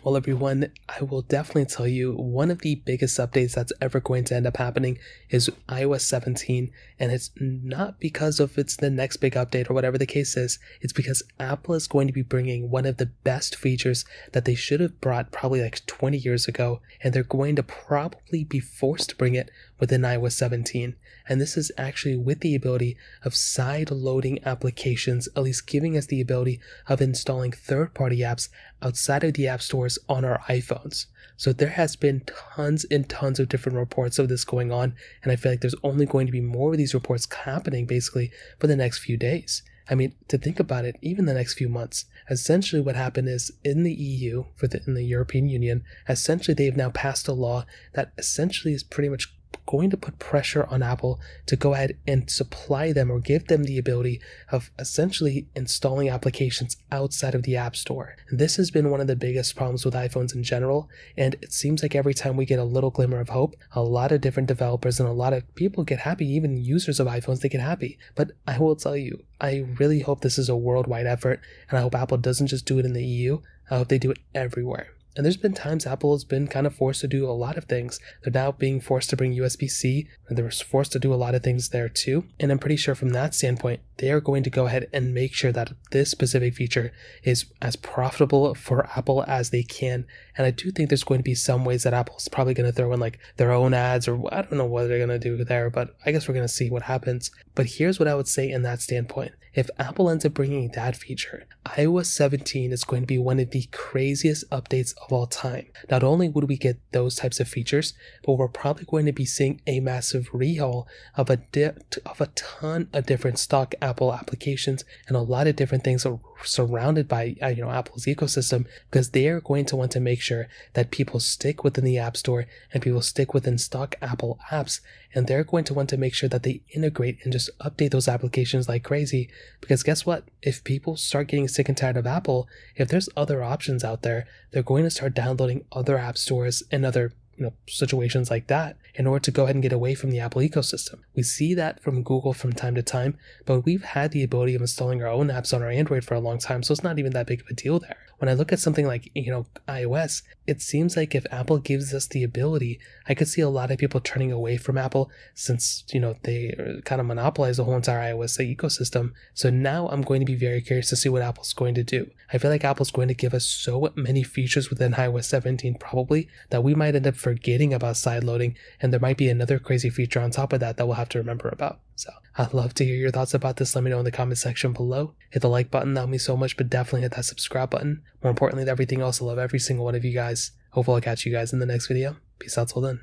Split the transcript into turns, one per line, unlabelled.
Well, everyone, I will definitely tell you one of the biggest updates that's ever going to end up happening is iOS 17, and it's not because of it's the next big update or whatever the case is. It's because Apple is going to be bringing one of the best features that they should have brought probably like 20 years ago, and they're going to probably be forced to bring it within iOS 17. And this is actually with the ability of side-loading applications, at least giving us the ability of installing third-party apps outside of the app stores on our iPhones. So there has been tons and tons of different reports of this going on, and I feel like there's only going to be more of these reports happening basically for the next few days. I mean, to think about it, even the next few months, essentially what happened is in the EU, in the European Union, essentially they've now passed a law that essentially is pretty much going to put pressure on Apple to go ahead and supply them or give them the ability of essentially installing applications outside of the App Store. And this has been one of the biggest problems with iPhones in general, and it seems like every time we get a little glimmer of hope, a lot of different developers and a lot of people get happy, even users of iPhones, they get happy. But I will tell you, I really hope this is a worldwide effort, and I hope Apple doesn't just do it in the EU, I hope they do it everywhere. And there's been times Apple has been kind of forced to do a lot of things. They're now being forced to bring USB-C, and they're forced to do a lot of things there too. And I'm pretty sure from that standpoint, they are going to go ahead and make sure that this specific feature is as profitable for Apple as they can. And I do think there's going to be some ways that Apple's probably going to throw in like their own ads, or I don't know what they're going to do there, but I guess we're going to see what happens. But here's what I would say in that standpoint. If Apple ends up bringing that feature, iOS 17 is going to be one of the craziest updates of all time. Not only would we get those types of features, but we're probably going to be seeing a massive rehaul of a ton of different stock Apple applications and a lot of different things surrounded by Apple's ecosystem, because they are going to want to make sure that people stick within the App Store and people stick within stock Apple apps, and they're going to want to make sure that they integrate and just update those applications like crazy. Because guess what? If people start getting sick and tired of Apple, if there's other options out there, they're going to start downloading other app stores and other situations like that in order to go ahead and get away from the Apple ecosystem. We see that from Google from time to time, but we've had the ability of installing our own apps on our Android for a long time, so it's not even that big of a deal there. When I look at something like, iOS, it seems like if Apple gives us the ability, I could see a lot of people turning away from Apple since, they kind of monopolize the whole entire iOS ecosystem. So now I'm going to be very curious to see what Apple's going to do. I feel like Apple's going to give us so many features within iOS 17 probably that we might end up forgetting about side loading, and there might be another crazy feature on top of that we'll have to remember about. So I'd love to hear your thoughts about this. Let me know in the comment section below. Hit the like button, that would mean so much, but definitely hit that subscribe button. More importantly than everything else, I love every single one of you guys. Hopefully I'll catch you guys in the next video. Peace out till then.